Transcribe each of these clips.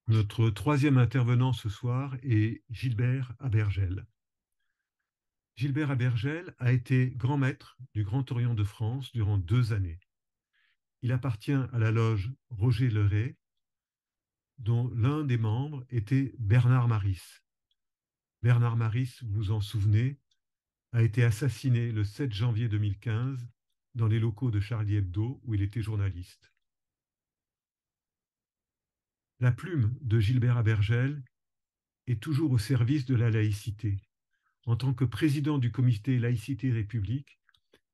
Notre troisième intervenant ce soir est Gilbert Abergel. Gilbert Abergel a été grand maître du Grand Orient de France durant 2 années. Il appartient à la loge Roger Le Ray, dont l'un des membres était Bernard Maris. Bernard Maris, vous vous en souvenez, a été assassiné le 7 janvier 2015 dans les locaux de Charlie Hebdo où il était journaliste. La plume de Gilbert Abergel est toujours au service de la laïcité. En tant que président du comité Laïcité République,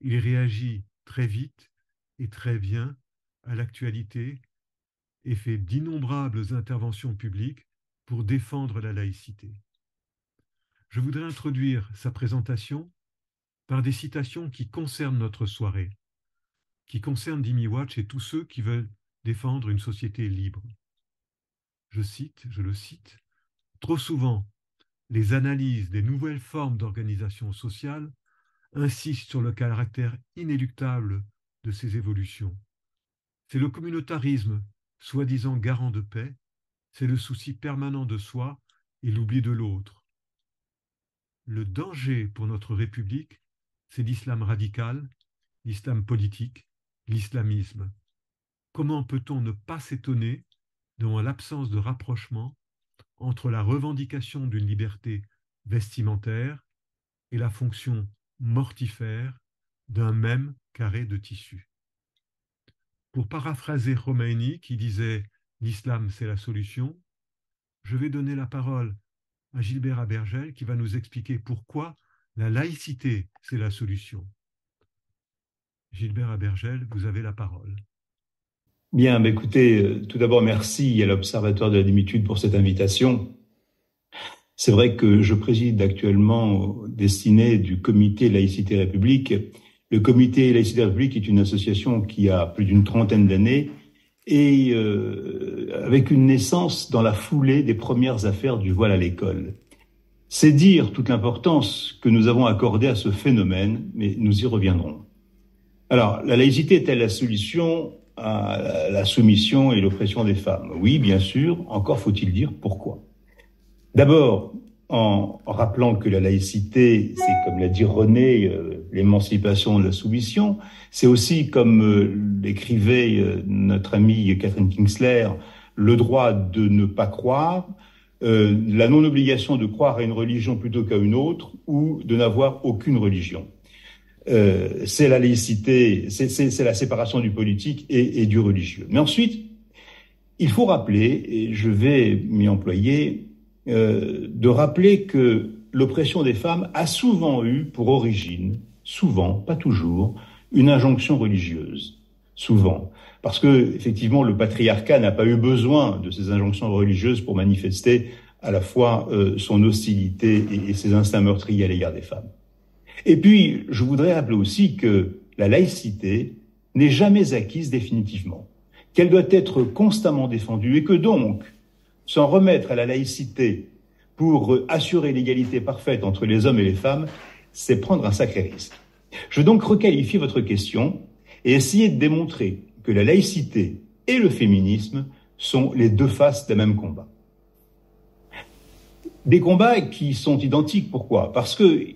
il réagit très vite et très bien à l'actualité et fait d'innombrables interventions publiques pour défendre la laïcité. Je voudrais introduire sa présentation par des citations qui concernent notre soirée, qui concernent Dimi Watch et tous ceux qui veulent défendre une société libre. Je le cite, « Trop souvent, les analyses des nouvelles formes d'organisation sociale insistent sur le caractère inéluctable de ces évolutions. C'est le communautarisme, soi-disant garant de paix, c'est le souci permanent de soi et l'oubli de l'autre. Le danger pour notre République, c'est l'islam radical, l'islam politique, l'islamisme. Comment peut-on ne pas s'étonner devant l'absence de rapprochement entre la revendication d'une liberté vestimentaire et la fonction mortifère d'un même carré de tissu. Pour paraphraser Khomeini qui disait « l'islam c'est la solution », je vais donner la parole à Gilbert Abergel qui va nous expliquer pourquoi la laïcité c'est la solution. Gilbert Abergel, vous avez la parole. Bien, écoutez, tout d'abord, merci à l'Observatoire de la Dimitude pour cette invitation. C'est vrai que je préside actuellement aux destinées du Comité Laïcité République. Le Comité Laïcité République est une association qui a plus d'une trentaine d'années et avec une naissance dans la foulée des premières affaires du voile à l'école. C'est dire toute l'importance que nous avons accordée à ce phénomène, mais nous y reviendrons. Alors, la laïcité est-elle la solution à la soumission et l'oppression des femmes? Oui, bien sûr. Encore faut-il dire pourquoi. D'abord, en rappelant que la laïcité, c'est, comme l'a dit René, l'émancipation de la soumission. C'est aussi, comme l'écrivait notre amie Catherine Kingsler, le droit de ne pas croire, la non-obligation de croire à une religion plutôt qu'à une autre, ou de n'avoir aucune religion. C'est la laïcité, c'est la séparation du politique et du religieux. Mais ensuite, il faut rappeler, et je vais m'y employer, de rappeler que l'oppression des femmes a souvent eu pour origine, souvent, pas toujours, une injonction religieuse. Souvent. Parce que, effectivement, le patriarcat n'a pas eu besoin de ces injonctions religieuses pour manifester à la fois son hostilité et ses instincts meurtriers à l'égard des femmes. Et puis, je voudrais rappeler aussi que la laïcité n'est jamais acquise définitivement, qu'elle doit être constamment défendue et que donc, s'en remettre à la laïcité pour assurer l'égalité parfaite entre les hommes et les femmes, c'est prendre un sacré risque. Je veux donc requalifier votre question et essayer de démontrer que la laïcité et le féminisme sont les deux faces d'un même combat. Des combats qui sont identiques, pourquoi? Parce que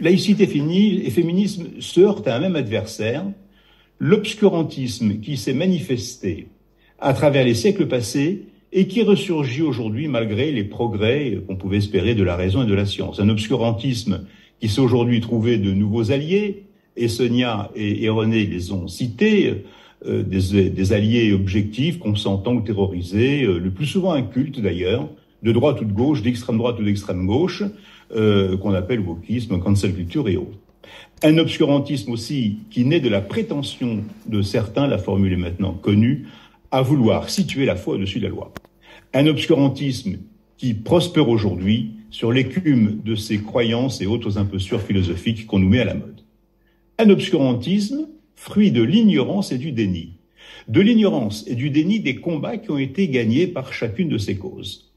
laïcité et féminisme se heurtent à un même adversaire, l'obscurantisme qui s'est manifesté à travers les siècles passés et qui ressurgit aujourd'hui malgré les progrès qu'on pouvait espérer de la raison et de la science. Un obscurantisme qui s'est aujourd'hui trouvé de nouveaux alliés, et Sonia et René les ont cités, des alliés objectifs, consentants ou terrorisés, le plus souvent incultes d'ailleurs, de droite ou de gauche, d'extrême droite ou d'extrême gauche, qu'on appelle wokisme, cancel culture et autres. Un obscurantisme aussi qui naît de la prétention de certains, la formule est maintenant connue, à vouloir situer la foi au-dessus de la loi. Un obscurantisme qui prospère aujourd'hui sur l'écume de ces croyances et autres impostures philosophiques qu'on nous met à la mode. Un obscurantisme fruit de l'ignorance et du déni. De l'ignorance et du déni des combats qui ont été gagnés par chacune de ces causes.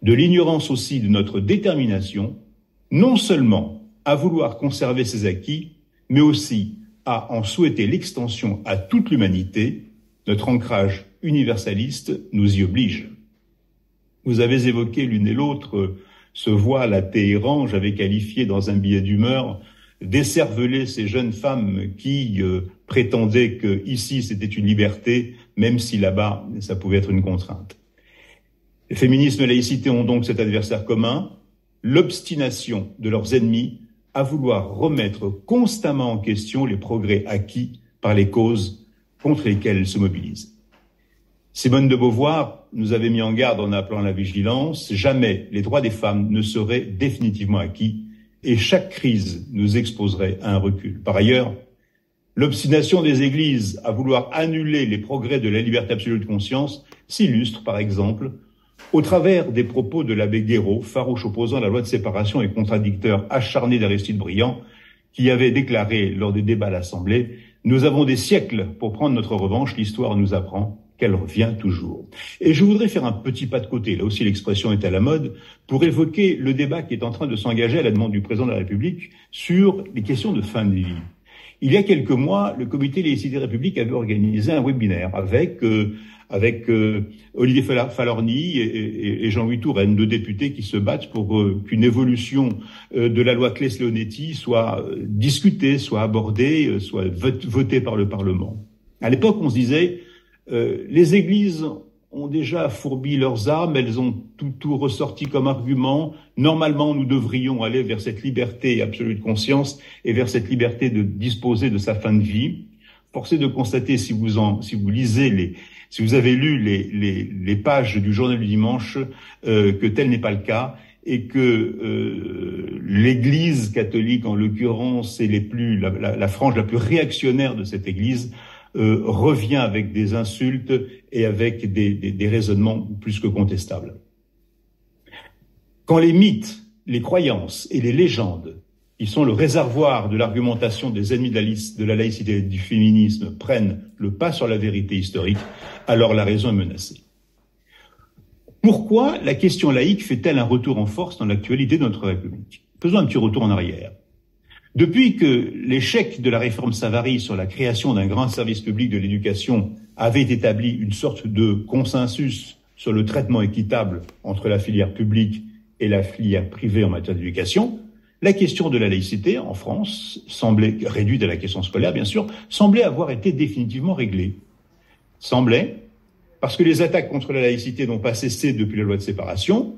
De l'ignorance aussi de notre détermination, non seulement à vouloir conserver ces acquis, mais aussi à en souhaiter l'extension à toute l'humanité, notre ancrage universaliste nous y oblige. Vous avez évoqué l'une et l'autre ce voile à Téhéran. J'avais qualifié dans un billet d'humeur d'écerveler ces jeunes femmes qui prétendaient que ici c'était une liberté, même si là-bas ça pouvait être une contrainte. Le féminisme et la laïcité ont donc cet adversaire commun, l'obstination de leurs ennemis à vouloir remettre constamment en question les progrès acquis par les causes contre lesquelles elles se mobilisent. Simone de Beauvoir nous avait mis en garde en appelant à la vigilance. Jamais les droits des femmes ne seraient définitivement acquis et chaque crise nous exposerait à un recul. Par ailleurs, l'obstination des églises à vouloir annuler les progrès de la liberté absolue de conscience s'illustre, par exemple, au travers des propos de l'abbé Guéraud, farouche opposant à la loi de séparation et contradicteur acharné d'Aristide Briand, qui avait déclaré lors des débats à l'Assemblée « Nous avons des siècles pour prendre notre revanche, l'histoire nous apprend qu'elle revient toujours ». Et je voudrais faire un petit pas de côté, là aussi l'expression est à la mode, pour évoquer le débat qui est en train de s'engager à la demande du président de la République sur les questions de fin de vie. Il y a quelques mois, le comité Laïcité République avait organisé un webinaire avec Olivier Falorni et Jean-Louis Touraine, deux députés qui se battent pour qu'une évolution de la loi Claes-Leonetti soit discutée, soit abordée, soit votée par le Parlement. À l'époque, on se disait, les églises ont déjà fourbi leurs armes, elles ont tout ressorti comme argument. Normalement, nous devrions aller vers cette liberté absolue de conscience et vers cette liberté de disposer de sa fin de vie. Force est de constater, si vous avez lu les pages du journal du dimanche, que tel n'est pas le cas et que l'Église catholique, en l'occurrence, et la frange la plus réactionnaire de cette Église, revient avec des insultes et avec des raisonnements plus que contestables. Quand les mythes, les croyances et les légendes, qui sont le réservoir de l'argumentation des ennemis de la laïcité et du féminisme, prennent le pas sur la vérité historique, alors la raison est menacée. Pourquoi la question laïque fait-elle un retour en force dans l'actualité de notre République? Faisons un petit retour en arrière. Depuis que l'échec de la réforme Savary sur la création d'un grand service public de l'éducation avait établi une sorte de consensus sur le traitement équitable entre la filière publique et la filière privée en matière d'éducation, la question de la laïcité en France semblait, réduite à la question scolaire bien sûr, semblait avoir été définitivement réglée. Semblait, parce que les attaques contre la laïcité n'ont pas cessé depuis la loi de séparation.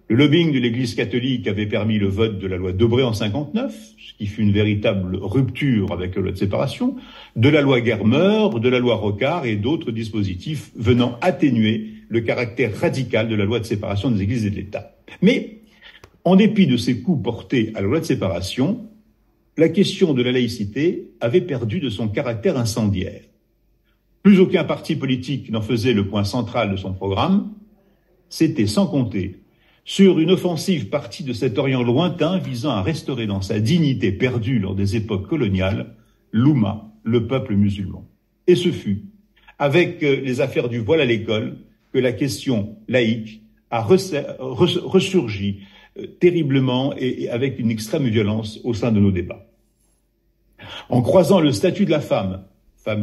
Le lobbying de l'Église catholique avait permis le vote de la loi Debré en 59, ce qui fut une véritable rupture avec la loi de séparation, de la loi Germer, de la loi Rocard et d'autres dispositifs venant atténuer le caractère radical de la loi de séparation des Églises et de l'État. Mais, en dépit de ces coups portés à la loi de séparation, la question de la laïcité avait perdu de son caractère incendiaire. Plus aucun parti politique n'en faisait le point central de son programme. C'était sans compter sur une offensive partie de cet Orient lointain visant à restaurer dans sa dignité perdue lors des époques coloniales l'Oumma, le peuple musulman. Et ce fut, avec les affaires du voile à l'école, que la question laïque a ressurgi terriblement et avec une extrême violence au sein de nos débats. En croisant le statut de la femme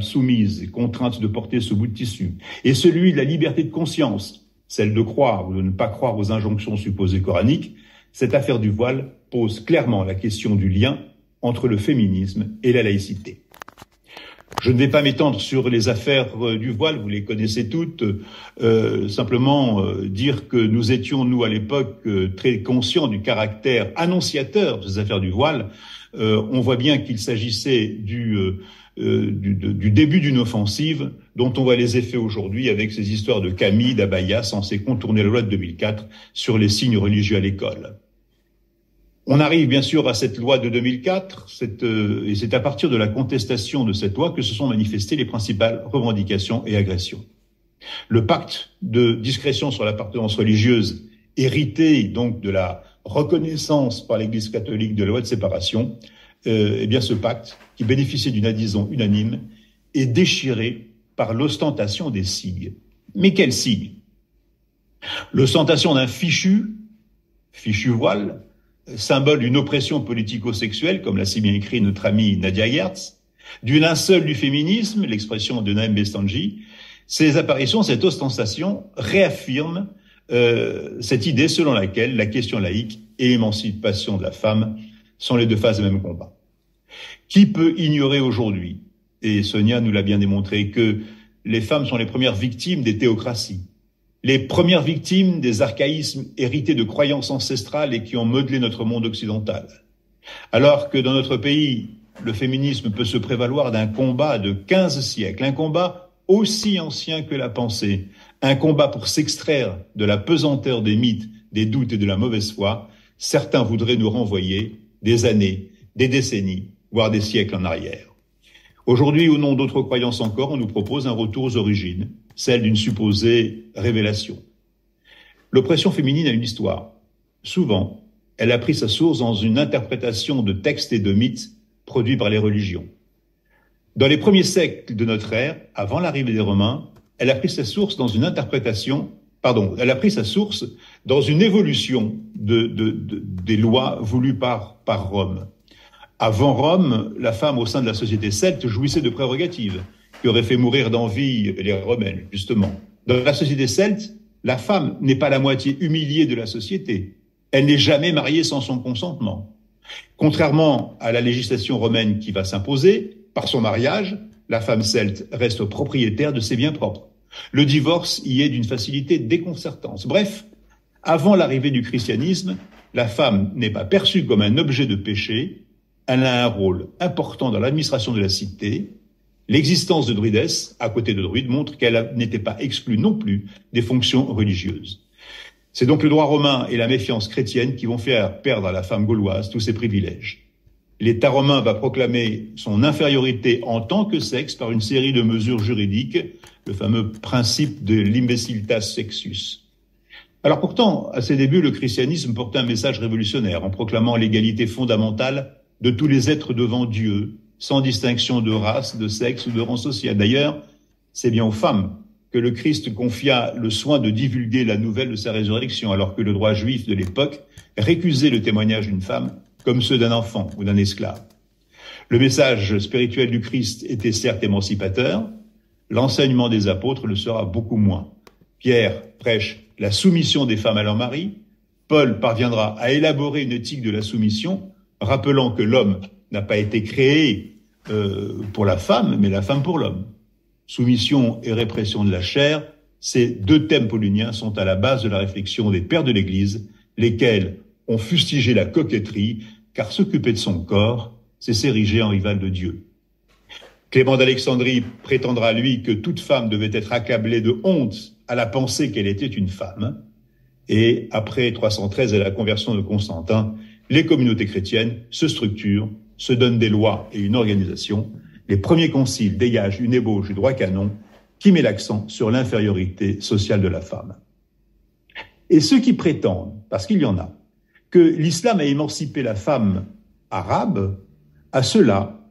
soumise et contrainte de porter ce bout de tissu, et celui de la liberté de conscience, celle de croire ou de ne pas croire aux injonctions supposées coraniques, cette affaire du voile pose clairement la question du lien entre le féminisme et la laïcité. Je ne vais pas m'étendre sur les affaires du voile, vous les connaissez toutes, simplement dire que nous étions, nous, à l'époque, très conscients du caractère annonciateur de ces affaires du voile. On voit bien qu'il s'agissait du début d'une offensive dont on voit les effets aujourd'hui avec ces histoires de Camille, d'Abaya, censées contourner la loi de 2004 sur les signes religieux à l'école. On arrive bien sûr à cette loi de 2004, et c'est à partir de la contestation de cette loi que se sont manifestées les principales revendications et agressions. Le pacte de discrétion sur l'appartenance religieuse, hérité donc de la reconnaissance par l'Église catholique de la loi de séparation, eh bien ce pacte, qui bénéficiait d'une adhésion unanime, est déchiré par l'ostentation des signes. Mais quels signes? L'ostentation d'un fichu voile, symbole d'une oppression politico-sexuelle, comme l'a si bien écrit notre amie Nadia Gertz, du linceul du féminisme, l'expression de Naïm Bestanji, Ces apparitions, cette ostentation réaffirment cette idée selon laquelle la question laïque et émancipation de la femme sont les deux faces du même combat. Qui peut ignorer aujourd'hui, et Sonia nous l'a bien démontré, que les femmes sont les premières victimes des théocraties, les premières victimes des archaïsmes hérités de croyances ancestrales et qui ont modelé notre monde occidental. Alors que dans notre pays, le féminisme peut se prévaloir d'un combat de 15 siècles, un combat aussi ancien que la pensée, un combat pour s'extraire de la pesanteur des mythes, des doutes et de la mauvaise foi, certains voudraient nous renvoyer des années, des décennies, voire des siècles en arrière. Aujourd'hui, au nom d'autres croyances encore, on nous propose un retour aux origines, celle d'une supposée révélation. L'oppression féminine a une histoire. Souvent, elle a pris sa source dans une interprétation de textes et de mythes produits par les religions. Dans les premiers siècles de notre ère, avant l'arrivée des Romains, elle a pris sa source dans une dans une évolution des lois voulues par Rome. Avant Rome, la femme au sein de la société celte jouissait de prérogatives qui auraient fait mourir d'envie les Romains, justement. Dans la société celte, la femme n'est pas la moitié humiliée de la société. Elle n'est jamais mariée sans son consentement. Contrairement à la législation romaine qui va s'imposer, par son mariage, la femme celte reste propriétaire de ses biens propres. Le divorce y est d'une facilité déconcertante. Bref, avant l'arrivée du christianisme, la femme n'est pas perçue comme un objet de péché, elle a un rôle important dans l'administration de la cité. L'existence de druidesses, à côté de druides, montre qu'elle n'était pas exclue non plus des fonctions religieuses. C'est donc le droit romain et la méfiance chrétienne qui vont faire perdre à la femme gauloise tous ses privilèges. L'État romain va proclamer son infériorité en tant que sexe par une série de mesures juridiques, le fameux principe de l'imbecilitas sexus. Alors pourtant, à ses débuts, le christianisme portait un message révolutionnaire en proclamant l'égalité fondamentale de tous les êtres devant Dieu, sans distinction de race, de sexe ou de rang social. D'ailleurs, c'est bien aux femmes que le Christ confia le soin de divulguer la nouvelle de sa résurrection, alors que le droit juif de l'époque récusait le témoignage d'une femme comme ceux d'un enfant ou d'un esclave. Le message spirituel du Christ était certes émancipateur, l'enseignement des apôtres le sera beaucoup moins. Pierre prêche la soumission des femmes à leur mari, Paul parviendra à élaborer une éthique de la soumission, rappelant que l'homme n'a pas été créé pour la femme, mais la femme pour l'homme. Soumission et répression de la chair, ces deux thèmes pauliniens sont à la base de la réflexion des pères de l'Église, lesquels ont fustigé la coquetterie, car s'occuper de son corps, c'est s'ériger en rival de Dieu. Clément d'Alexandrie prétendra, lui, que toute femme devait être accablée de honte à la pensée qu'elle était une femme. Et après 313 et la conversion de Constantin, les communautés chrétiennes se structurent, se donnent des lois et une organisation. Les premiers conciles dégagent une ébauche du droit canon qui met l'accent sur l'infériorité sociale de la femme. Et ceux qui prétendent, parce qu'il y en a, que l'islam a émancipé la femme arabe, à ceux-là,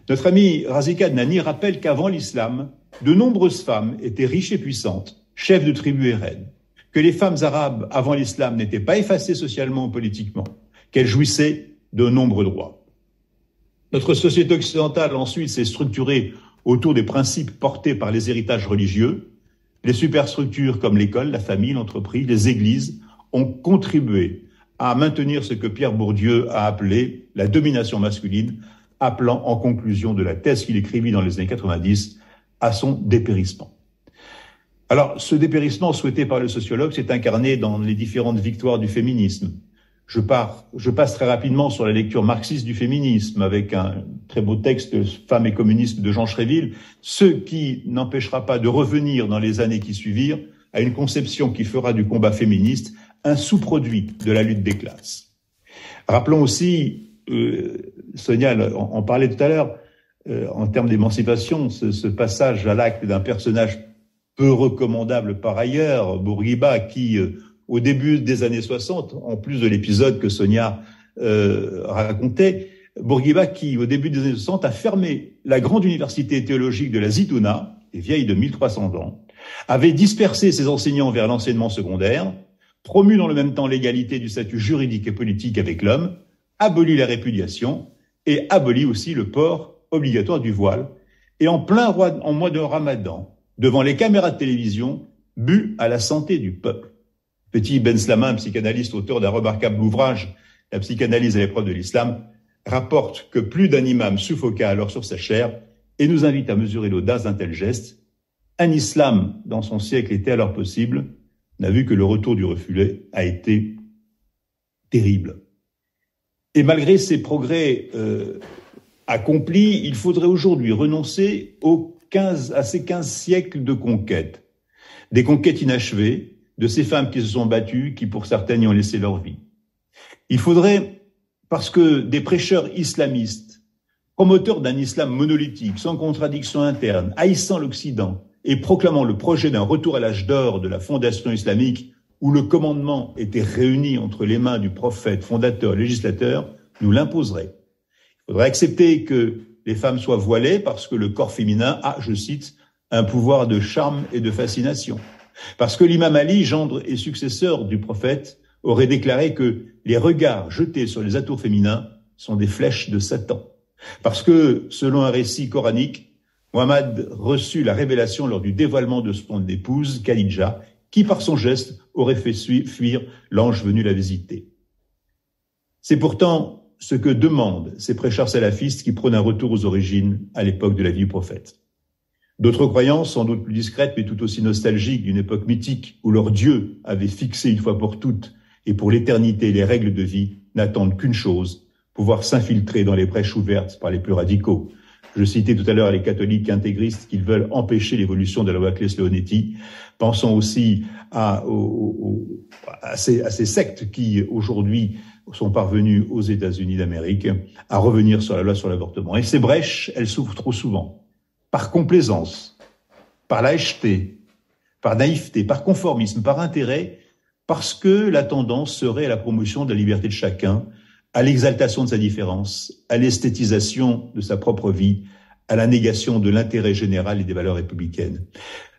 notre ami Razika Adnani rappelle qu'avant l'islam, de nombreuses femmes étaient riches et puissantes, chefs de tribus et reines, que les femmes arabes avant l'islam n'étaient pas effacées socialement ou politiquement, qu'elles jouissaient de nombreux droits. Notre société occidentale ensuite s'est structurée autour des principes portés par les héritages religieux. Les superstructures comme l'école, la famille, l'entreprise, les églises ont contribué à maintenir ce que Pierre Bourdieu a appelé la domination masculine, appelant en conclusion de la thèse qu'il écrivit dans les années 90 à son dépérissement. Alors, ce dépérissement souhaité par le sociologue s'est incarné dans les différentes victoires du féminisme. Je passe très rapidement sur la lecture marxiste du féminisme avec un très beau texte « Femmes et communisme » de Jean Schréville, ce qui n'empêchera pas de revenir dans les années qui suivirent à une conception qui fera du combat féministe un sous-produit de la lutte des classes. Rappelons aussi, Sonia en parlait tout à l'heure, en termes d'émancipation, ce passage à l'acte d'un personnage peu recommandable par ailleurs, Bourguiba, qui, au début des années 60, en plus de l'épisode que Sonia racontait, Bourguiba qui, au début des années 60, a fermé la grande université théologique de la Zitouna, qui est vieille de 1300 ans, avait dispersé ses enseignants vers l'enseignement secondaire, promu dans le même temps l'égalité du statut juridique et politique avec l'homme, aboli la répudiation et aboli aussi le port obligatoire du voile. Et en plein mois de Ramadan, devant les caméras de télévision, bu à la santé du peuple. Petit Ben Slama, un psychanalyste, auteur d'un remarquable ouvrage, La psychanalyse à l'épreuve de l'islam, rapporte que plus d'un imam suffoqua alors sur sa chair et nous invite à mesurer l'audace d'un tel geste. Un islam, dans son siècle, était alors possible, n'a vu que le retour du refoulé a été terrible. Et malgré ces progrès accomplis, il faudrait aujourd'hui renoncer à ces 15 siècles de conquêtes. Des conquêtes inachevées, de ces femmes qui se sont battues, qui pour certaines y ont laissé leur vie. Il faudrait, parce que des prêcheurs islamistes, promoteurs d'un islam monolithique, sans contradiction interne, haïssant l'Occident et proclamant le projet d'un retour à l'âge d'or de la fondation islamique, où le commandement était réuni entre les mains du prophète, fondateur, législateur, nous l'imposeraient. Il faudrait accepter que les femmes soient voilées parce que le corps féminin a, je cite, un pouvoir de charme et de fascination. Parce que l'imam Ali, gendre et successeur du prophète, aurait déclaré que les regards jetés sur les atours féminins sont des flèches de Satan. Parce que, selon un récit coranique, Mohammed reçut la révélation lors du dévoilement de son épouse, Khadija, qui, par son geste, aurait fait fuir l'ange venu la visiter. C'est pourtant ce que demandent ces prêcheurs salafistes qui prônent un retour aux origines à l'époque de la vie du prophète. D'autres croyances, sans doute plus discrètes, mais tout aussi nostalgiques, d'une époque mythique où leur Dieu avait fixé une fois pour toutes et pour l'éternité les règles de vie, n'attendent qu'une chose, pouvoir s'infiltrer dans les brèches ouvertes par les plus radicaux. Je citais tout à l'heure les catholiques intégristes qui veulent empêcher l'évolution de la loi Claes-Leonetti. Pensons aussi à ces sectes qui, aujourd'hui, sont parvenues aux États-Unis d'Amérique à revenir sur la loi sur l'avortement. Et ces brèches, elles s'ouvrent trop souvent. Par complaisance, par lâcheté, par naïveté, par conformisme, par intérêt, parce que la tendance serait à la promotion de la liberté de chacun, à l'exaltation de sa différence, à l'esthétisation de sa propre vie, à la négation de l'intérêt général et des valeurs républicaines.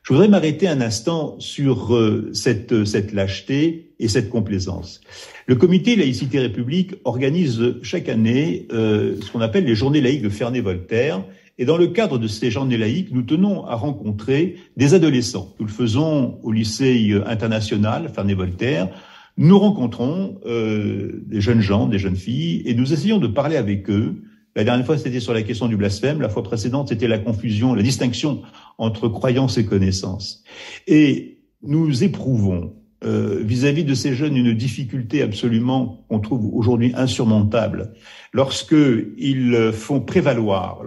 Je voudrais m'arrêter un instant sur cette lâcheté et cette complaisance. Le comité Laïcité République organise chaque année ce qu'on appelle les journées laïques de Ferney-Voltaire. Et dans le cadre de ces journées laïques, nous tenons à rencontrer des adolescents. Nous le faisons au lycée international Ferney-Voltaire. Nous rencontrons des jeunes gens, des jeunes filles, et nous essayons de parler avec eux. La dernière fois, c'était sur la question du blasphème. La fois précédente, c'était la confusion, la distinction entre croyance et connaissance. Et nous éprouvons vis-à-vis de ces jeunes une difficulté absolument qu'on trouve aujourd'hui insurmontable lorsqu'ils font prévaloir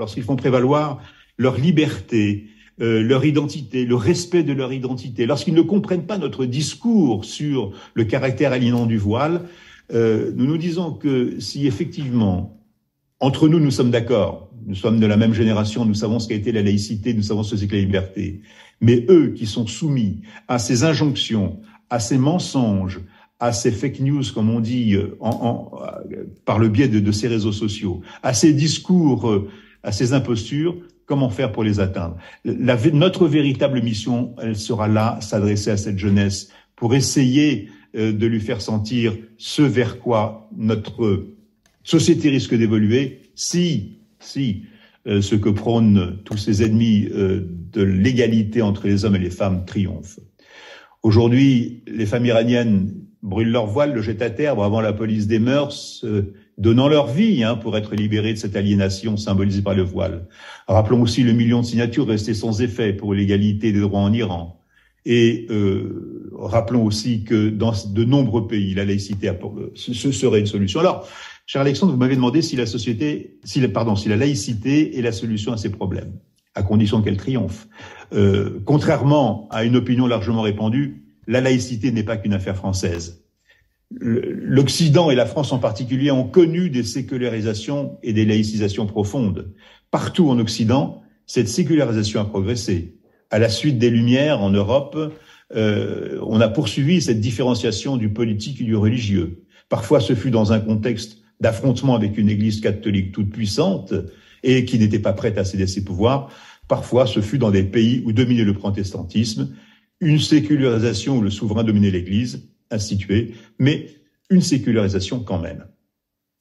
leur liberté, leur identité, le respect de leur identité, lorsqu'ils ne comprennent pas notre discours sur le caractère aliénant du voile. Nous nous disons que si effectivement entre nous sommes d'accord, nous sommes de la même génération, nous savons ce qu'a été la laïcité, nous savons ce qu'est la liberté, mais eux qui sont soumis à ces injonctions, à ces mensonges, à ces fake news, comme on dit, par le biais de ces réseaux sociaux, à ces discours, à ces impostures, comment faire pour les atteindre? Notre véritable mission, elle sera là, s'adresser à cette jeunesse, pour essayer de lui faire sentir ce vers quoi notre société risque d'évoluer si ce que prônent tous ces ennemis de l'égalité entre les hommes et les femmes triomphe. Aujourd'hui, les femmes iraniennes brûlent leur voile, le jettent à terre, bravant la police des mœurs, donnant leur vie pour être libérées de cette aliénation symbolisée par le voile. Rappelons aussi le million de signatures restées sans effet pour l'égalité des droits en Iran. Et rappelons aussi que dans de nombreux pays, la laïcité ce serait une solution. Alors, cher Alexandre, vous m'avez demandé si la laïcité est la solution à ces problèmes, à condition qu'elle triomphe. Contrairement à une opinion largement répandue, la laïcité n'est pas qu'une affaire française. L'Occident et la France en particulier ont connu des sécularisations et des laïcisations profondes. Partout en Occident, cette sécularisation a progressé. À la suite des Lumières en Europe, on a poursuivi cette différenciation du politique et du religieux. Parfois, ce fut dans un contexte d'affrontement avec une Église catholique toute puissante et qui n'était pas prête à céder ses pouvoirs. Parfois, ce fut dans des pays où dominait le protestantisme, une sécularisation où le souverain dominait l'Église, instituée, mais une sécularisation quand même.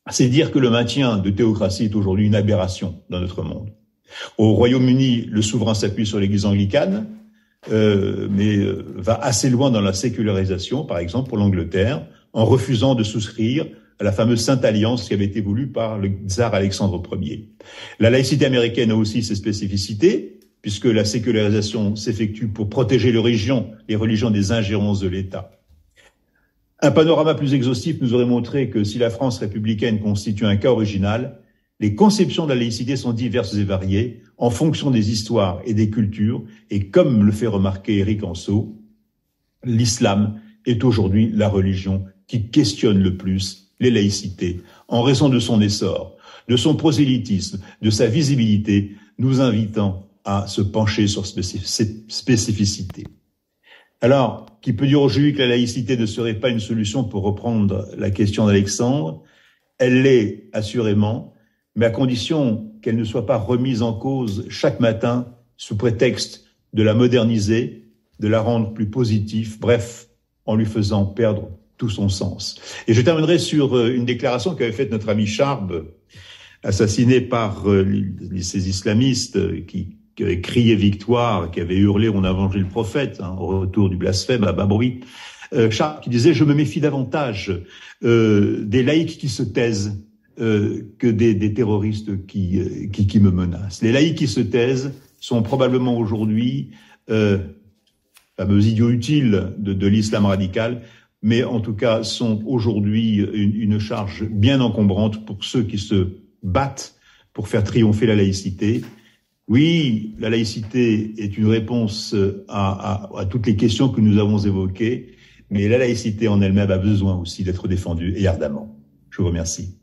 C'est dire que le maintien de théocratie est aujourd'hui une aberration dans notre monde. Au Royaume-Uni, le souverain s'appuie sur l'Église anglicane. mais va assez loin dans la sécularisation, par exemple pour l'Angleterre, en refusant de souscrire à la fameuse Sainte Alliance qui avait été voulue par le tsar Alexandre Ier. La laïcité américaine a aussi ses spécificités, puisque la sécularisation s'effectue pour protéger les religions des ingérences de l'État. Un panorama plus exhaustif nous aurait montré que si la France républicaine constitue un cas original, les conceptions de la laïcité sont diverses et variées en fonction des histoires et des cultures, et comme le fait remarquer Éric Anceau, l'islam est aujourd'hui la religion qui questionne le plus les laïcités, en raison de son essor, de son prosélytisme, de sa visibilité, nous invitant à se pencher sur ces spécificités. Alors, qui peut dire aujourd'hui que la laïcité ne serait pas une solution pour reprendre la question d'Alexandre? Elle l'est assurément, mais à condition qu'elle ne soit pas remise en cause chaque matin sous prétexte de la moderniser, de la rendre plus positive, bref, en lui faisant perdre tout son sens. Et je terminerai sur une déclaration qu'avait faite notre ami Charb, assassiné par ces islamistes qui avaient crié victoire, qui avaient hurlé « on a vengé le prophète » au retour du blasphème à bas bruit. Charb qui disait « je me méfie davantage des laïcs qui se taisent que des terroristes qui me menacent. Les laïcs qui se taisent sont probablement aujourd'hui fameux idiots utiles de l'islam radical, mais en tout cas sont aujourd'hui une charge bien encombrante pour ceux qui se battent pour faire triompher la laïcité. Oui, la laïcité est une réponse à toutes les questions que nous avons évoquées, mais la laïcité en elle-même a besoin aussi d'être défendue et ardemment. Je vous remercie.